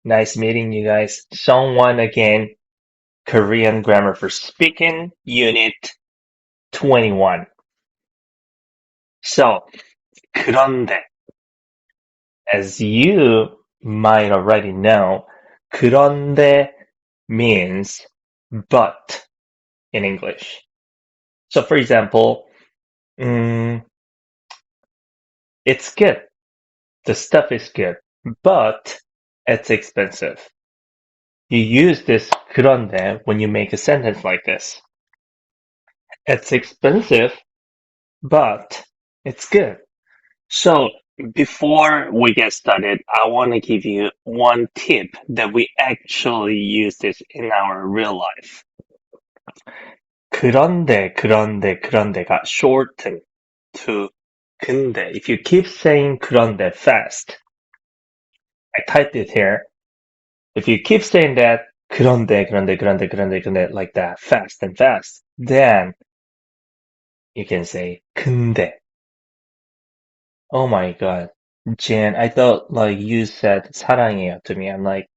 Nice meeting you guys. Song 1 again, Korean Grammar for Speaking, Unit 21. So, 그런데, as you might already know, 그런데 means but in English. So, for example, it's good. The stuff is good, but it's expensive. You use this 그런데 when you make a sentence like this. It's expensive, but it's good. So before we get started, I want to give you one tip that we actually use this in our real life. 그런데 got shortened to 근데. If you keep saying 그런데 fast, I typed it here. If you keep saying that 그런데 like that, fast and fast, then you can say 근데. Oh my god. Jan, I thought like you said 사랑해요 to me. I'm like,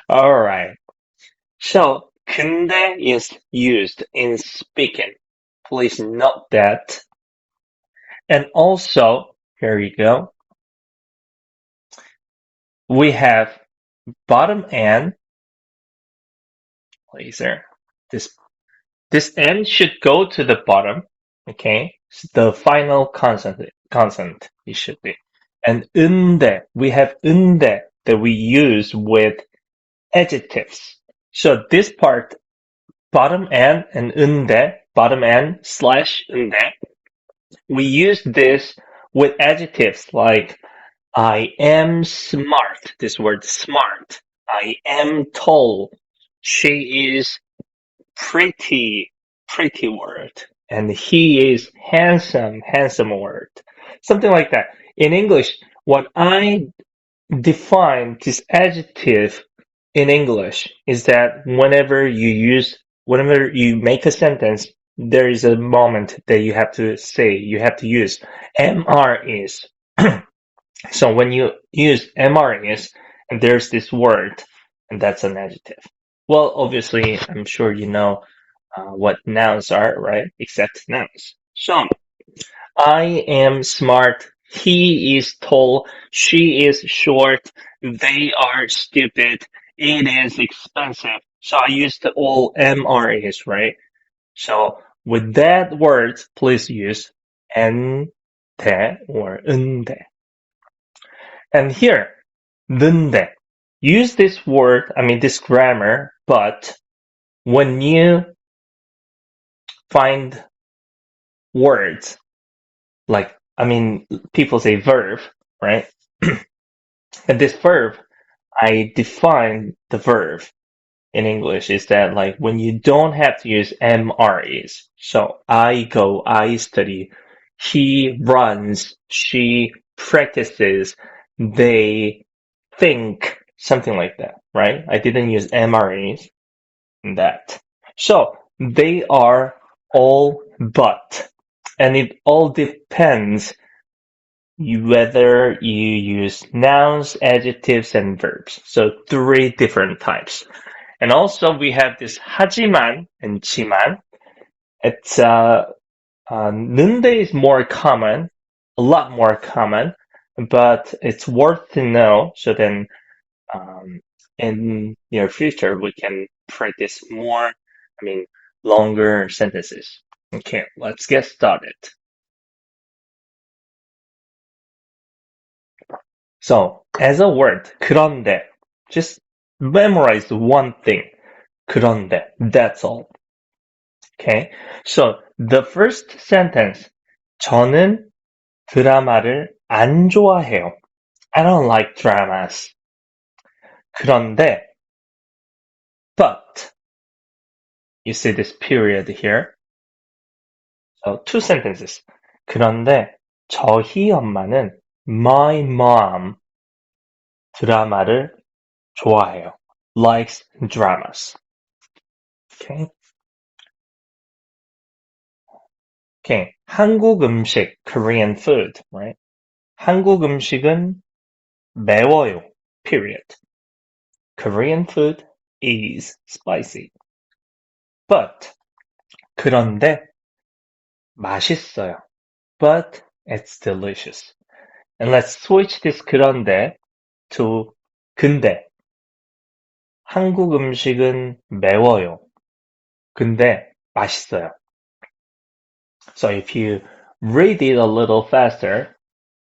alright. So, 근데 is used in speaking. Please note that. And also, here you go. We have bottom N. Laser. This N should go to the bottom. Okay. So the final consonant it should be. And 은데, we have 은데 that we use with adjectives. So this part, bottom N and 은데, bottom N slash 은데, we use this with adjectives like I am smart. This word smart. I am tall. She is pretty word. And he is handsome word. Something like that. In English, what I define this adjective in English is that whenever you make a sentence, there is a moment that you have to use MR is. So when you use MR is, and there's this word, and that's an adjective. Well, obviously, I'm sure you know what nouns are, right? Except nouns. So, I am smart. He is tall. She is short. They are stupid. It is expensive. So I used all MRAs, right? So with that word, please use ente or 은데. And here, 는데. Use this word, this grammar, but when you find words like, people say verb, right? And this verb, I define the verb in English is that like when you don't have to use MREs. So I go, I study, he runs, she practices, they think, something like that, right? I didn't use MREs in that. So they are all but. And it all depends whether you use nouns, adjectives, and verbs. So 3 different types. And also we have this 하지만 and 지만. It's 는데 is more common, a lot more common, but it's worth to know. So then in near future we can practice more, longer sentences. Okay, let's get started. So, as a word, 그런데, just memorize one thing. 그런데, that's all. Okay, so the first sentence, 저는 드라마를 안 좋아해요. I don't like dramas. 그런데, but, you see this period here. So 2 sentences. 그런데 저희 엄마는 my mom 드라마를 좋아해요. Likes dramas. Okay. Okay. 한국 음식, Korean food, right? 한국 음식은 매워요. period. Korean food is spicy. But 그런데 맛있어요. But it's delicious. And let's switch this 그런데 to 근데. 한국 음식은 매워요. 근데 맛있어요. So if you read it a little faster,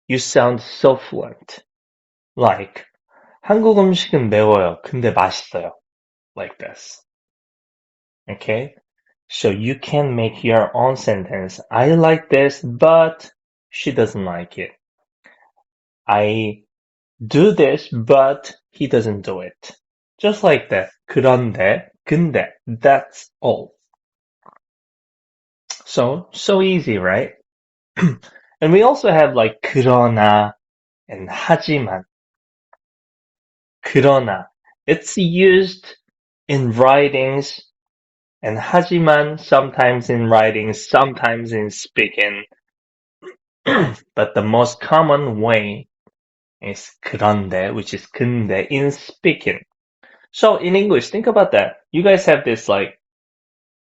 you sound so fluent. Like 한국 음식은 매워요. 근데 맛있어요. Like this. Okay? So you can make your own sentence. I like this, but she doesn't like it. I do this, but he doesn't do it. Just like that. 그런데, 근데. That's all. So easy, right? And we also have like 그러나 and 하지만. 그러나. It's used in writings and 하지만 sometimes in writing, sometimes in speaking. But the most common way is 그런데, which is 근데 in speaking. So in English, think about that. You guys have this like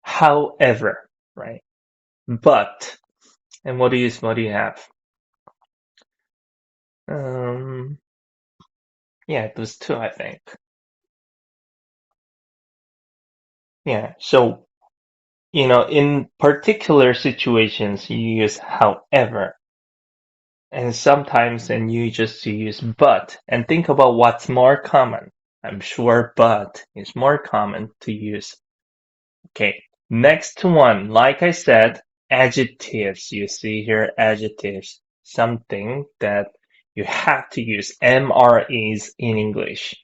however, right? But, and what do you have? Yeah, those two, I think. Yeah, so, in particular situations, you use however, and sometimes and you just use but, and think about what's more common. I'm sure but is more common to use. Okay, next one, like I said, adjectives. You see here, adjectives, something that you have to use MREs in English.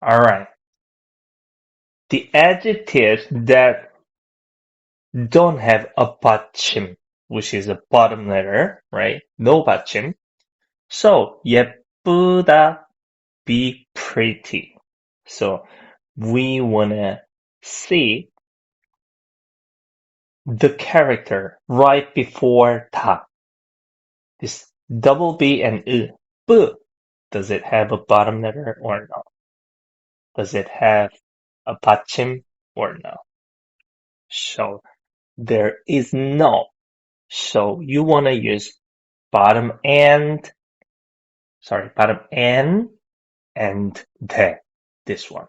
All right. The adjectives that don't have a 받침, which is a bottom letter, right? No 받침. So, 예쁘다, be pretty. So, we want to see the character right before 다. This double B and 으, 뿌. Does it have a bottom letter or no? Does it have a 받침 or no? So there is no. So you want to use bottom and 대. This one.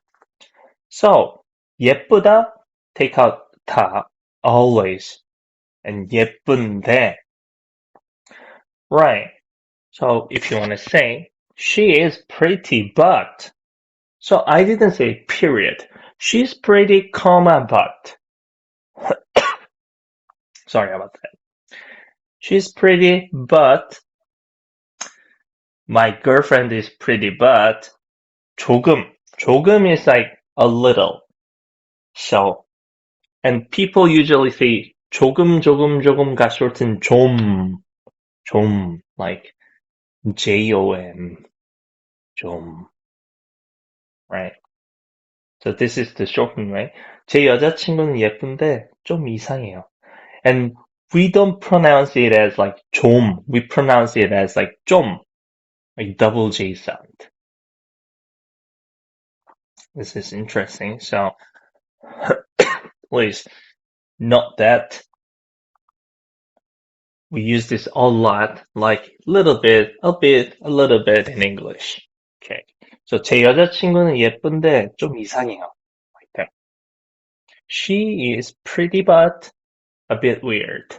So 예쁘다, take out 다 always, and 예쁜데. Right. So if you want to say she is pretty, but. So I didn't say period. She's pretty, comma, but. Sorry about that. She's pretty, but my girlfriend is pretty, but 조금. 조금 is like a little. So, and people usually say 조금 got shortened 좀, like JOM, 좀, right? So this is the shortened way. 제 여자친구는 예쁜데 좀 이상해요. And we don't pronounce it as like 좀. We pronounce it as like 좀, like double J sound. This is interesting. So please note that we use this a lot, like little bit, a little bit in English. Okay. So 제 여자친구는 예쁜데 좀 이상해요. Like that. She is pretty but a bit weird.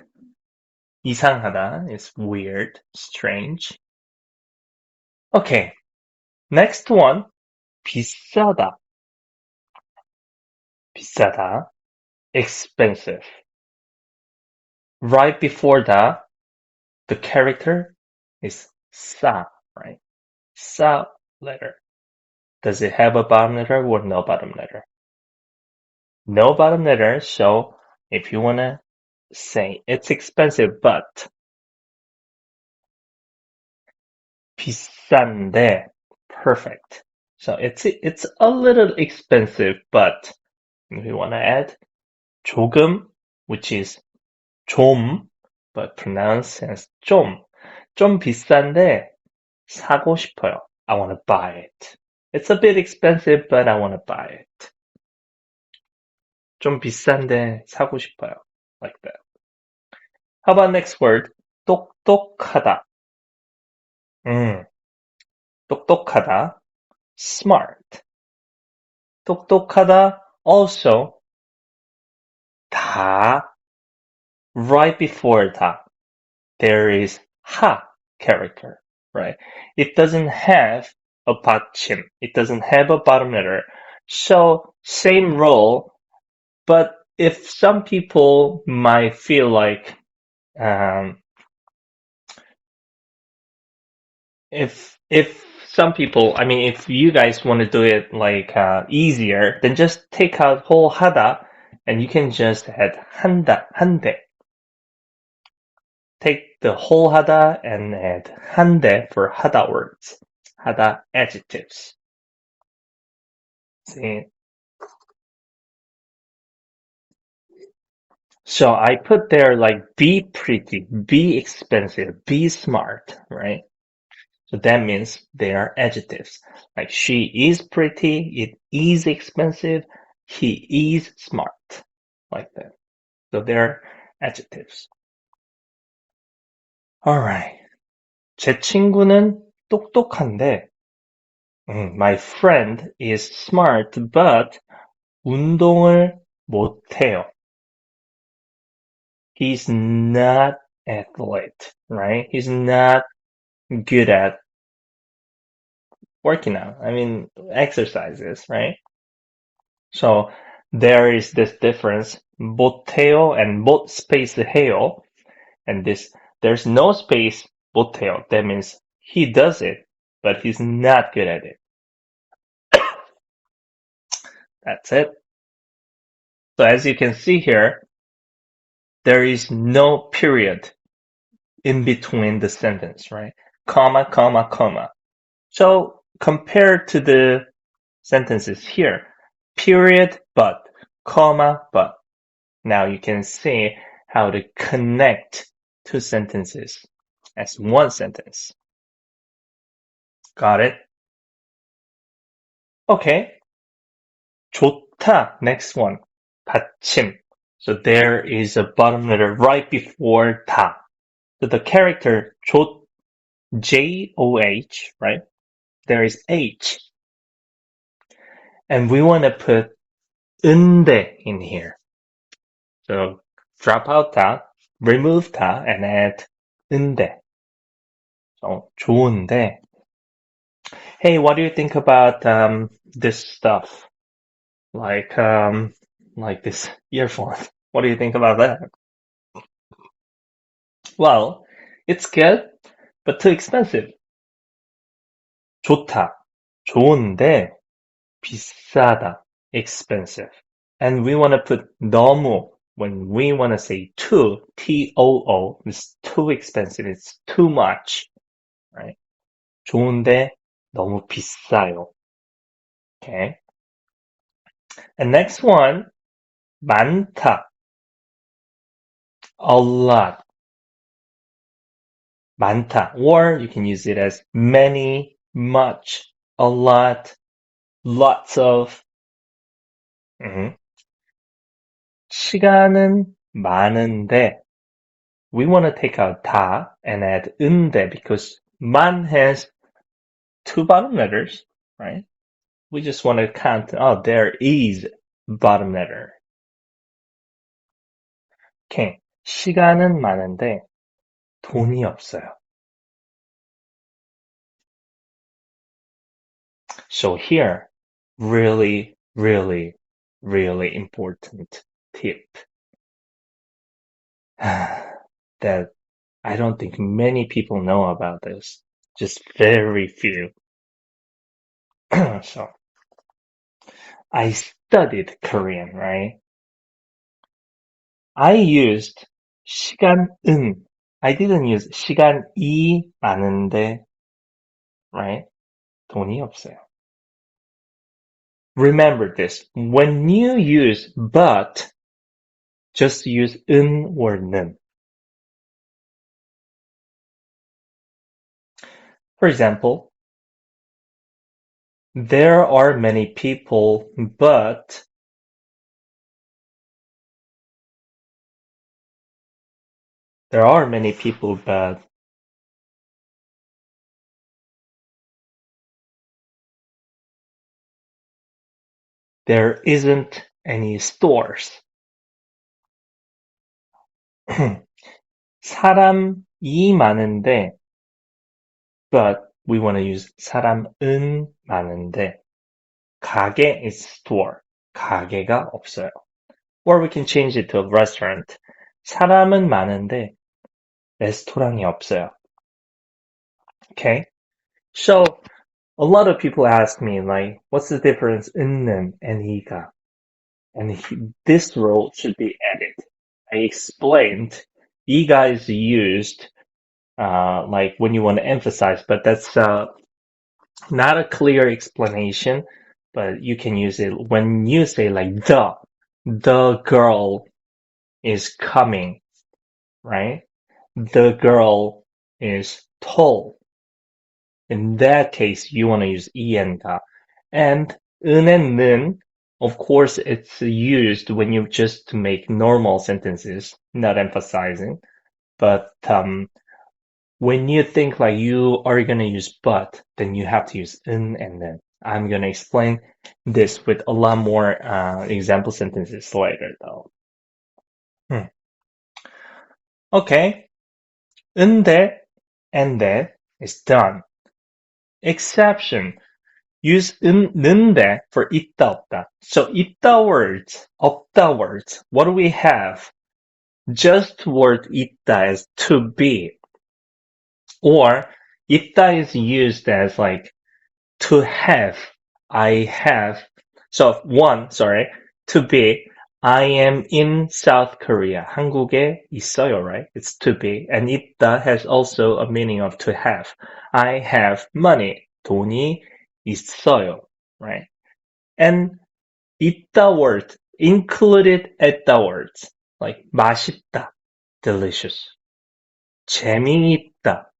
이상하다 is weird, strange. Okay. Next one. 비싸다. 비싸다. Expensive. Right before that, the character is 싸, right? 싸 letter. Does it have a bottom letter or no bottom letter? No bottom letter, so if you want to say it's expensive, but 비싼데, perfect. So it's a little expensive, but if you want to add 조금, which is 좀, but pronounced as 좀. 좀 비싼데 사고 싶어요. I want to buy it. It's a bit expensive, but I want to buy it. 좀 비싼데 사고 싶어요. Like that. How about next word? 똑똑하다. 음, 똑똑하다. Smart. 똑똑하다. Also, 다. Right before 다. There is ha character, right? It doesn't have a 받침. It doesn't have a bottom letter. So, same role, but if some people might feel like um, if some people, I mean, if you guys want to do it like easier, then just take out whole 하다 and you can just add 한다, 한대. Take the whole 하다 and add 한대 for 하다 words, 하다 adjectives. See? So I put there like be pretty, be expensive, be smart, right? So that means they are adjectives. Like she is pretty, it is expensive, he is smart. Like that. So they're adjectives. Alright. 제 친구는 똑똑한데, my friend is smart, but 운동을 못해요. He's not athlete, right? He's not good at working out. I mean, exercises, right? So there is this difference, 못해요 and 못 space 해요. And there's no space 못해요. That means he does it, but he's not good at it. That's it. So as you can see here, there is no period in between the sentence, right? Comma, comma, comma. So compared to the sentences here, period, but, comma, but. Now you can see how to connect two sentences as one sentence. Got it? Okay. 좋다. Next one. 받침. So there is a bottom letter right before 다. So the character J-O-H, right? There is H. And we want to put 은대 in here. So drop out 다, remove 다, and add 은대. So 좋은데. Hey, what do you think about this stuff? Like this earphone. What do you think about that? Well, it's good, but too expensive. 좋다, 좋은데 비싸다, expensive. And we want to put 너무 when we want to say too, T-O-O, it's too expensive, it's too much, right? 좋은데 너무 비싸요. Okay. And next one, 많다, a lot. 많다, or you can use it as many, much, a lot, lots of. 시간은 많은데 we want to take out 다 and add 은데 because 만 has two bottom letters, right? We just want to count, oh, there is bottom letter. Okay. 시간은 많은데 돈이 없어요. So here, really, really, really important tip that I don't think many people know about this. Just very few. So, I studied Korean, right? I used 시간은. I didn't use 시간이 많은데, right? 돈이 없어요. Remember this. When you use but, just use 은 or 는. For example, there are many people, but there are many people, but there isn't any stores. 사람이 많은데, but we want to use 사람은 많은데, 가게 is store. 가게가 없어요. Or we can change it to a restaurant. 사람은 많은데, 레스토랑이 없어요. Okay? So, a lot of people ask me, like, what's the difference in and 이가? And this rule should be added. I explained 이가 is used like when you want to emphasize, but that's not a clear explanation, but you can use it when you say like the girl is coming, right? The girl is tall. In that case, you want to use 이엔가. And 은 and 는, of course, it's used when you just make normal sentences, not emphasizing. But when you think like you are going to use but, then you have to use 은 and 는. I'm going to explain this with a lot more example sentences later, though. Okay. 은데 and that is done. Exception. Use 는데 for 있다 없다. So 있다 words, 없다 words. What do we have? Just word 있다 as to be. Or 있다 is used as like to have. I have. So to be. I am in South Korea. 한국에 있어요, right? It's to be. And 있다 has also a meaning of to have. I have money. 돈이 있어요, right? And 있다 word included at the words like 맛있다, delicious. 재미있다,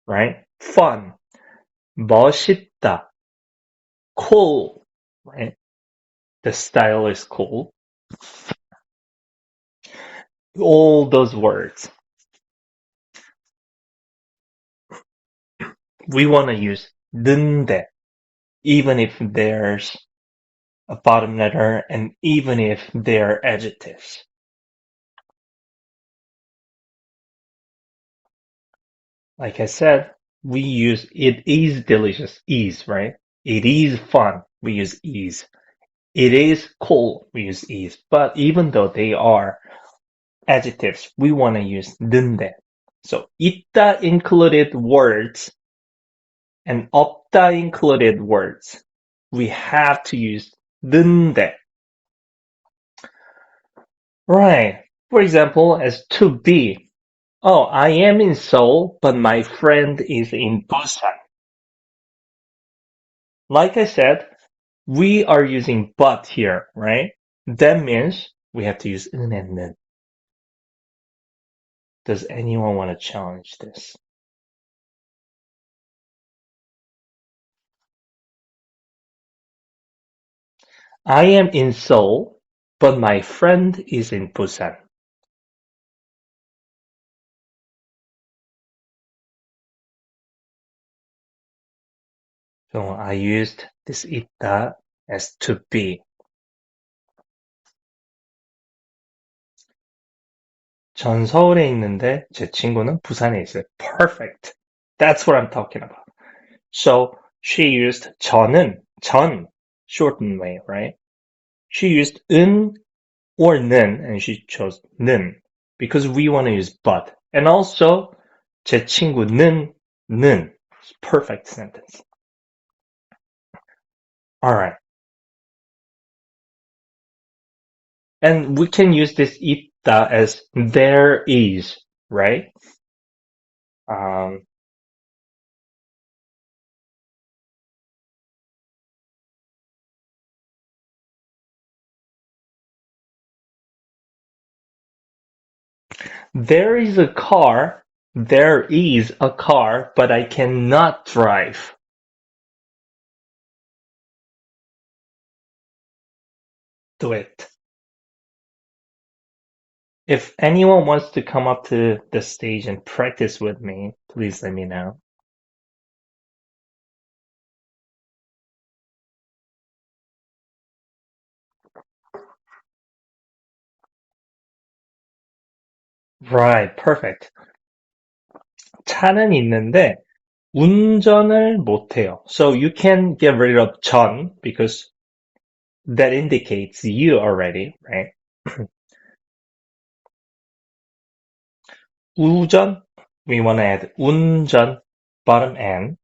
right? Fun. 멋있다, cool, right? The style is cool. All those words. We want to use 는데, even if there's a bottom letter and even if they're adjectives. Like I said, we use it is delicious, is, right? It is fun, we use is. It is cool, we use is. But even though they are adjectives, we want to use 는데. So 있다 included words and 없다 included words. We have to use 는데. Right. For example, as to be. Oh, I am in Seoul, but my friend is in Busan. Like I said, we are using but here, right? That means we have to use 은 and 는. Does anyone want to challenge this? I am in Seoul, but my friend is in Busan. So I used this 있다 as to be. 전 서울에 있는데 제 친구는 부산에 있어요. Perfect. That's what I'm talking about. So she used 전은, shortened way, right? She used 은 or 는, and she chose 는 because we want to use but. And also 제 친구는 는. Perfect sentence. All right. And we can use this 있다 as there is, right? Um, there is a car There is a car, but I cannot drive. Do it. If anyone wants to come up to the stage and practice with me, please let me know. Right, perfect. 차는 있는데 운전을 못해요. So you can get rid of 전 because that indicates you already, right? 우전, we want to add 운전, bottom N.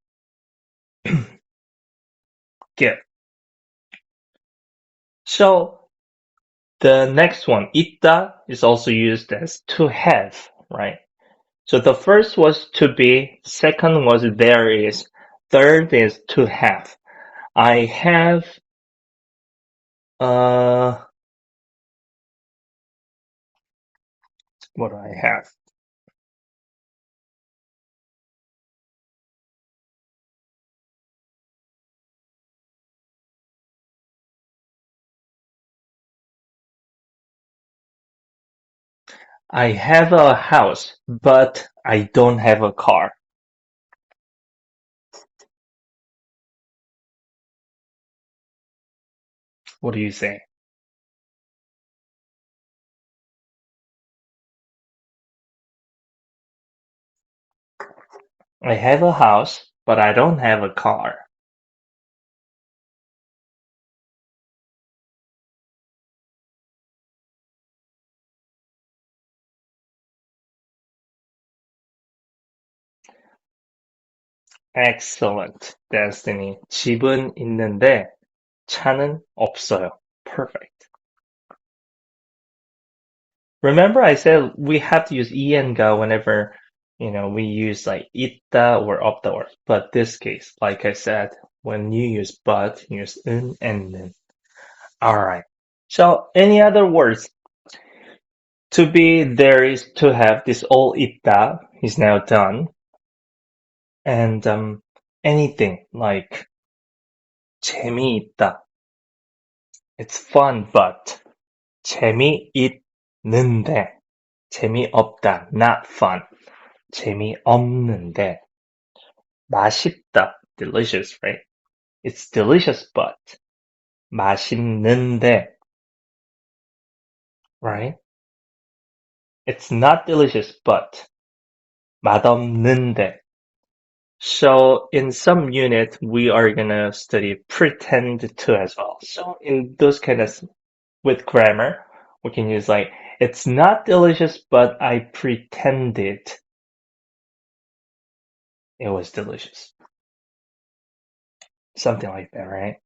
Good. So the next one, 있다, is also used as to have, right? So the first was to be, second was there is, third is to have. I have, what do I have? I have a house, but I don't have a car. What do you say? I have a house, but I don't have a car. Excellent, Destiny. 집은 있는데 차는 없어요. Perfect. Remember I said we have to use 이엔가 whenever, we use like 있다 or 없다 or, but this case, like I said, when you use but, you use 은 and 는. Alright. So any other words? To be, there is, to have, this all 있다 is now done. And anything like 재미있다. It's fun, but 재미있는데, 재미없다, not fun. 재미없는데, 맛있다, delicious, right? It's delicious, but 맛있는데, right? It's not delicious, but 맛없는데. So in some unit, we are gonna study pretend to as well. So in those kind of, with grammar, we can use like, it's not delicious, but I pretended it was delicious. Something like that, right?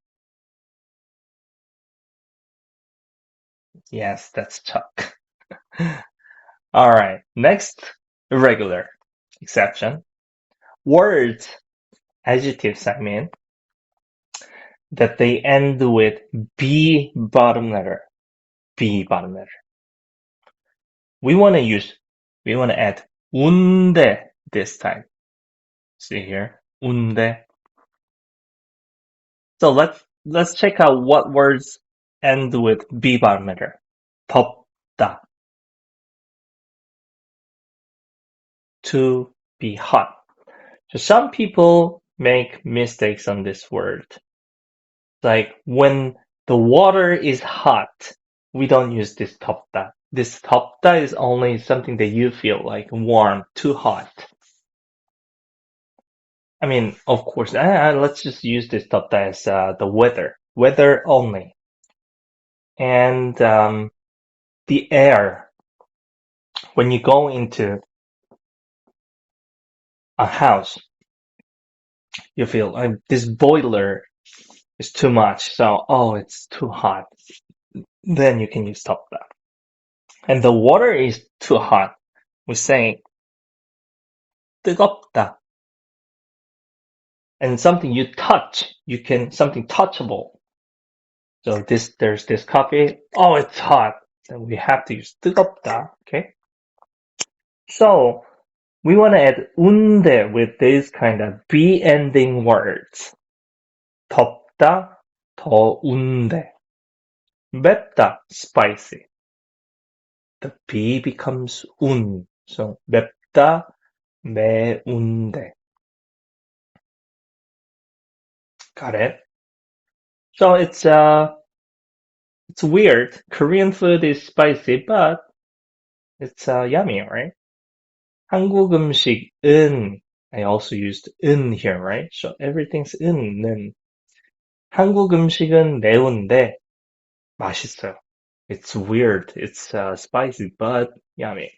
Yes, that's Chuck. All right, next, irregular exception. Words, adjectives, I mean, that they end with B bottom letter. B bottom letter. We want to add 운데 this time. See here, 운데. So let's check out what words end with B bottom letter. 덥다. To be hot. So some people make mistakes on this word. Like when the water is hot, we don't use this 덥다. This 덥다 is only something that you feel like warm, too hot. I mean, of course, let's just use this 덥다 as the weather only. And the air, when you go into a house, you feel like this boiler is too much, so it's too hot. Then you can use 덥다. And the water is too hot. We say 뜨겁다. And something you touch, something touchable. So there's this coffee. Oh, it's hot. Then we have to use 뜨겁다. Okay. So We want to add un데 with these kind of B ending words. 덥다, 더운데. 맵다, spicy. The B becomes un. So 맵다, 매운데. Got it? So it's weird. Korean food is spicy, but it's yummy, right? 한국 음식은, I also used 은 here, right? So everything's 은는. 한국 음식은 매운데 맛있어요. It's weird. It's spicy, but yummy.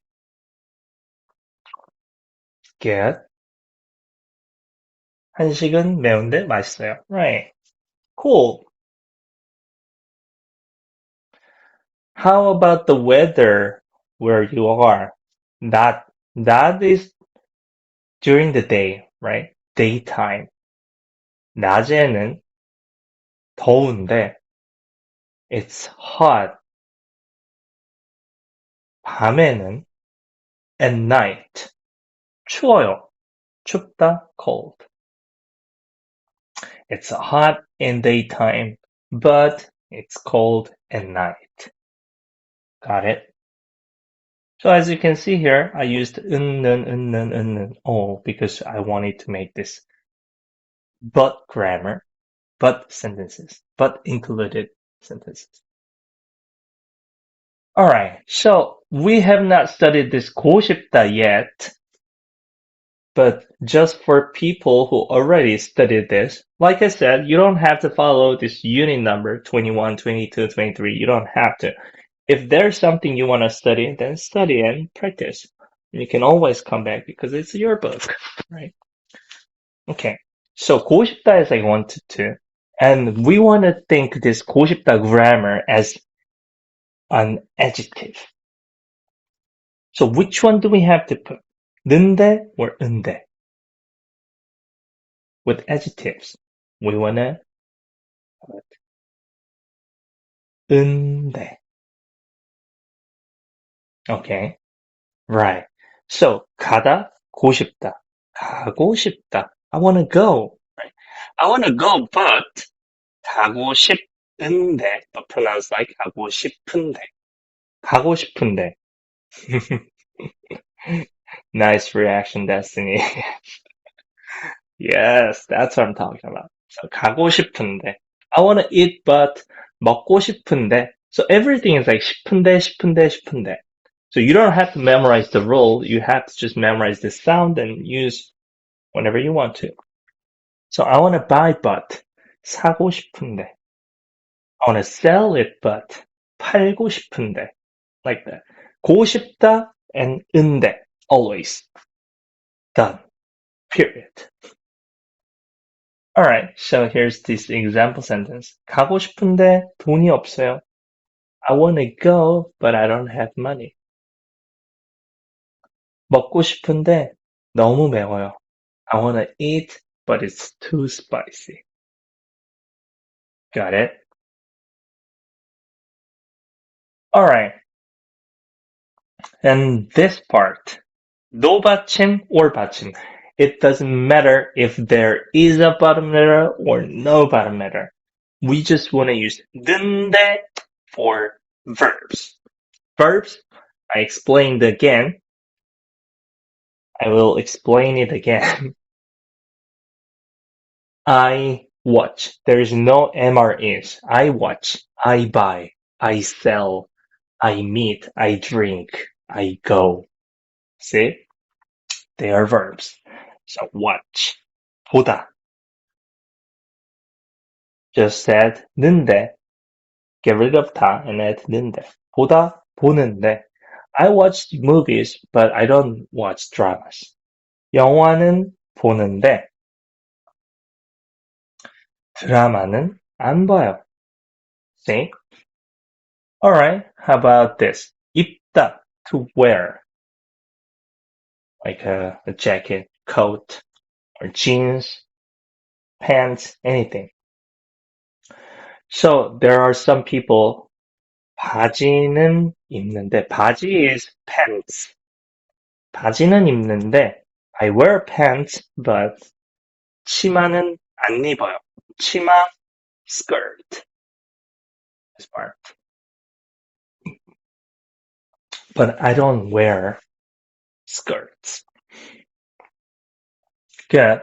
Good. 한식은 매운데 맛있어요. Right. Cool. How about the weather where you are? That is during the day, right? Daytime. 낮에는 더운데 it's hot. 밤에는 at night. 추워요. 춥다, cold. It's hot in daytime, but it's cold at night. Got it? So as you can see here, I used because I wanted to make this but grammar, but sentences, but included sentences. Alright, so we have not studied this 고 싶다 yet, but just for people who already studied this, like I said, you don't have to follow this unit number 21, 22, 23. You don't have to. If there's something you want to study, then study and practice. You can always come back because it's your book, right? Okay. So 고 싶다 is I wanted to. And we want to think this 고 싶다 grammar as an adjective. So which one do we have to put? 는데 or 은데? With adjectives, we want to put 은데. Okay. Right. So 가다, 고 싶다. 가고 싶다. I want to go. Right? I want to go, but 가고 싶은데, but pronounced like 가고 싶은데. 가고 싶은데. Nice reaction, Destiny. Yes, that's what I'm talking about. So 가고 싶은데. I want to eat, but 먹고 싶은데. So everything is like 싶은데, 싶은데, 싶은데. So you don't have to memorize the rule. You have to just memorize the sound and use whenever you want to. So I want to buy, but 사고 싶은데. I want to sell it, but 팔고 싶은데. Like that. 고 싶다 and 은데. Always. Done. Period. Alright, so here's this example sentence. 가고 싶은데 돈이 없어요. I want to go, but I don't have money. 먹고 싶은데 너무 매워요. I want to eat, but it's too spicy. Got it? Alright. And this part. No 받침 or 받침. It doesn't matter if there is a bottom letter or no bottom letter. We just want to use 는데 for verbs. Verbs, I explained again. I will explain it again. I watch. There is no MREs. I watch. I buy. I sell. I meet. I drink. I go. See? They are verbs. So watch. 보다. Just said 는데. Get rid of 다 and add 는데. 보다, 보는데. I watch movies, but I don't watch dramas. 영화는 보는데 드라마는 안 봐요. See? Alright, how about this? 입다, to wear. Like a jacket, coat, or jeans, pants, anything. So there are some people 바지는 입는데 바지 is pants. 바지는 입는데 I wear pants, but 치마는 안 입어요. 치마, skirt, this part. But I don't wear skirts. Good.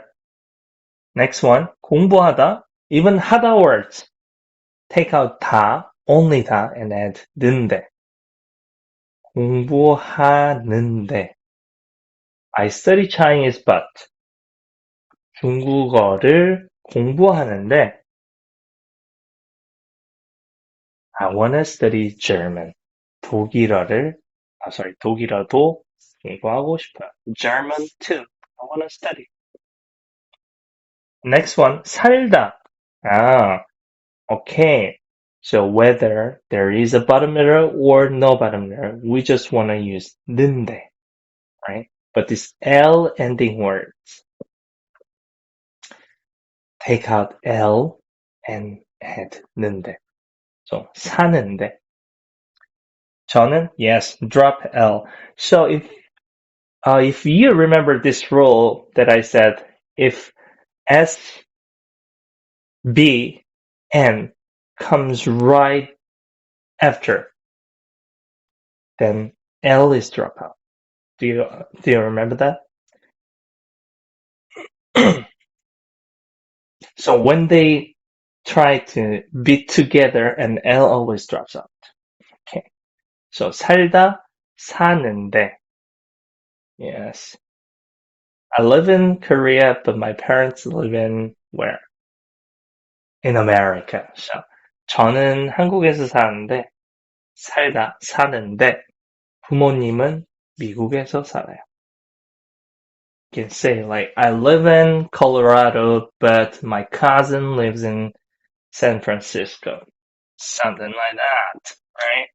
Next one. 공부하다. Even 하다 words. Take out 다, only 다, and add 는데. 공부하는데. I study Chinese, but. 중국어를 공부하는데. I wanna study German. 독일어도 공부하고 싶어요. German too. I wanna study. Next one, 살다. Ah, okay. So whether there is a bottom letter or no bottom letter, we just want to use 는데, right? But this L ending words, take out L and add 는데. So 사는데. 저는, yes, drop L. So if you remember this rule that I said, if S, B, N comes right after, then L is drop out. Do you remember that? So when they try to be together, an L always drops out. Okay. So 살다, 사는데. Yes. I live in Korea, but my parents live in where? In America. So 저는 한국에서 사는데 사는데 부모님은 미국에서 살아요. You can say like I live in Colorado, but my cousin lives in San Francisco. Something like that, right?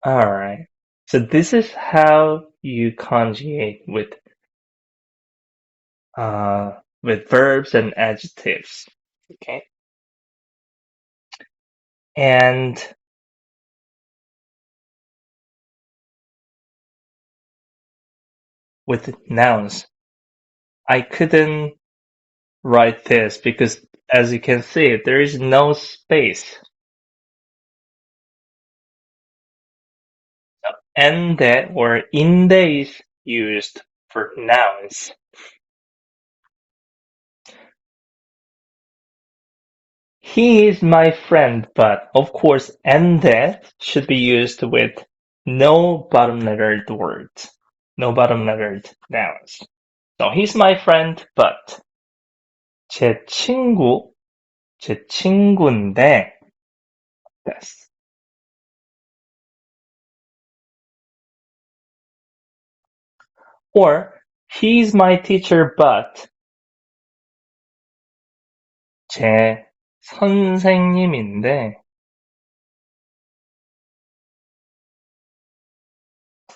Alright. So this is how you conjugate with verbs and adjectives. Okay. And with nouns, I couldn't write this because as you can see, there is no space. So ende or inde is used for nouns. He is my friend, but of course ende should be used with no bottom lettered words, no bottom lettered nouns. So he's my friend, but 제 친구인데 this. Or he's my teacher, but 제 선생님인데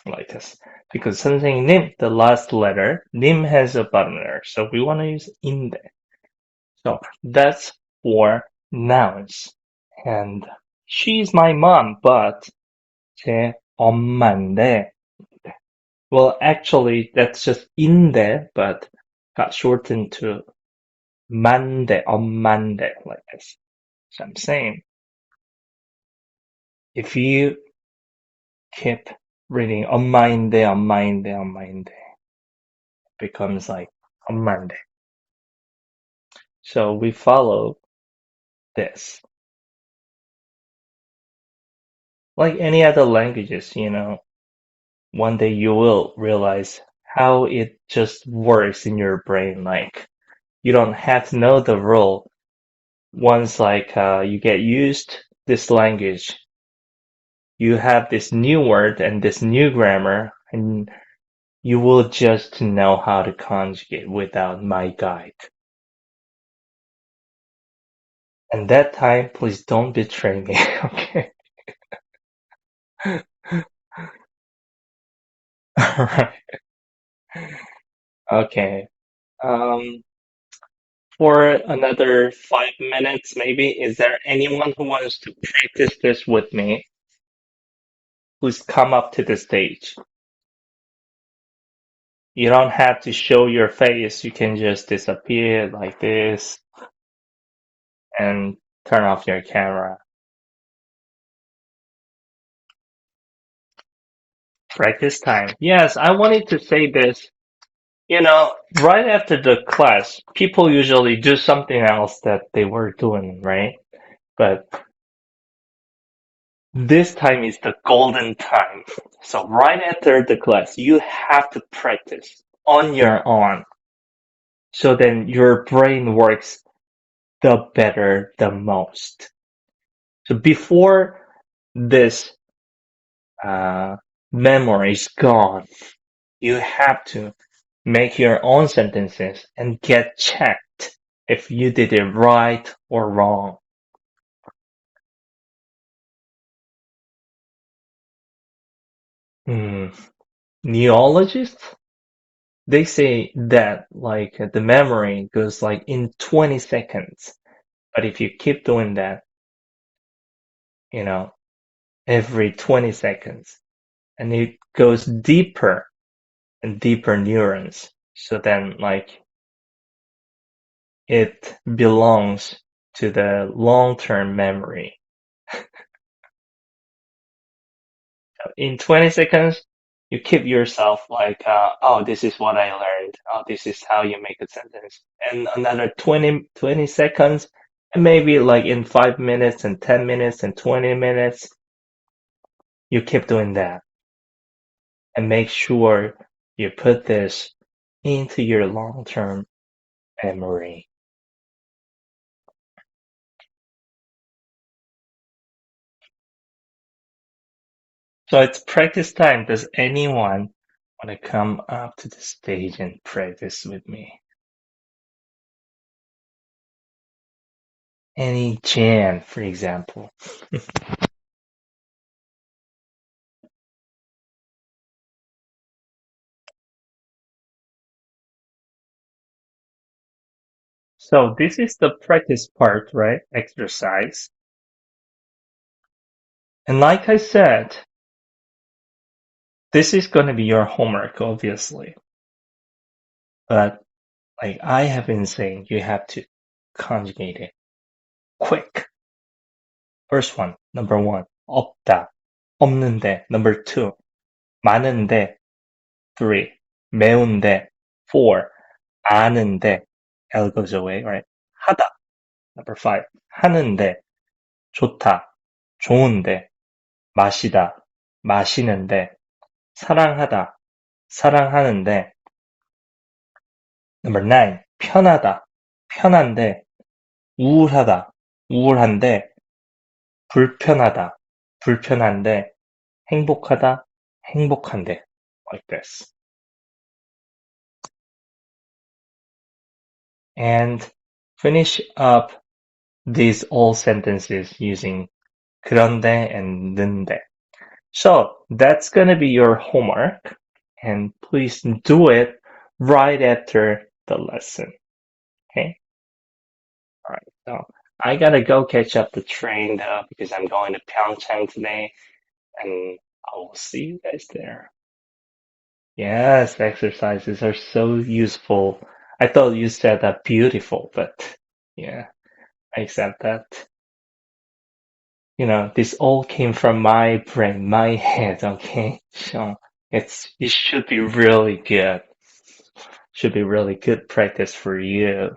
like this. Because 선생님, the last letter, 님 has a bottom letter, so we want to use 인데. So that's for nouns. And she's my mom, but 제 엄마인데. Well, actually, that's just 인데, but got shortened to 만데, 엄만데, like this. So I'm saying, if you keep reading 엄마인데, 엄마인데, 엄마인데, it becomes like 엄만데. So we follow this. Like any other languages, one day you will realize how it just works in your brain. Like you don't have to know the rule. Once you get used this language, you have this new word and this new grammar, and you will just know how to conjugate without my guide. And that time, please don't betray me, okay? Alright. Okay. For another 5 minutes, maybe, is there anyone who wants to practice this with me? Who's come up to the stage? You don't have to show your face. You can just disappear like this and turn off your camera. Practice time. Yes, I wanted to say this. Right after the class, people usually do something else that they were doing, right? But this time is the golden time. So right after the class, you have to practice on your own. So then your brain works the better, the most. So before this memory is gone, you have to make your own sentences and get checked if you did it right or wrong. Hmm. Neologists, they say that like the memory goes like in 20 seconds. But if you keep doing that, you know, every 20 seconds, and it goes deeper and deeper neurons. So then like it belongs to the long-term memory. In 20 seconds, you keep yourself like, oh, this is what I learned. Oh, this is how you make a sentence. And another 20 seconds, and maybe like in 5 minutes and 10 minutes and 20 minutes, you keep doing that. And make sure you put this into your long-term memory. So it's practice time. Does anyone want to come up to the stage and practice with me? Any Jan, for example. So this is the practice part, right? Exercise. And like I said, this is going to be your homework, obviously. But like I have been saying, you have to conjugate it quick. First one, number one, 없다, 없는데. Number two, 많은데. Three, 매운데. Four, 아는데. L goes away, right? 하다. Number five, 하는데. 좋다, 좋은데. 마시다, 마시는데. 사랑하다, 사랑하는데. Number nine, 편하다, 편한데. 우울하다, 우울한데. 불편하다, 불편한데. 행복하다, 행복한데. Like this. And finish up these all sentences using 그런데 and 는데. So that's gonna be your homework. And please do it right after the lesson. Okay? All right. So I gotta go catch up the train though because I'm going to Pyeongchang today, and I will see you guys there. Yes, exercises are so useful. I thought you said that beautiful, but yeah, I accept that. This all came from my brain, my head, okay? So it should be really good. Should be really good practice for you.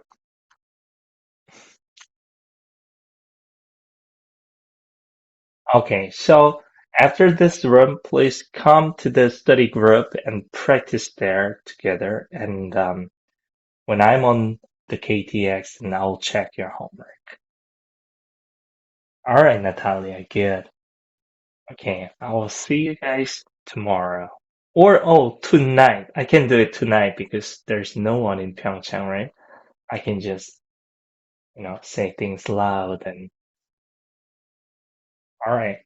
Okay, so after this room, please come to the study group and practice there together. And when I'm on the KTX, then I'll check your homework. All right, Natalia, good. Okay, I will see you guys tomorrow. Or, oh, tonight. I can do it tonight because there's no one in Pyeongchang, right? I can just, say things loud and, all right.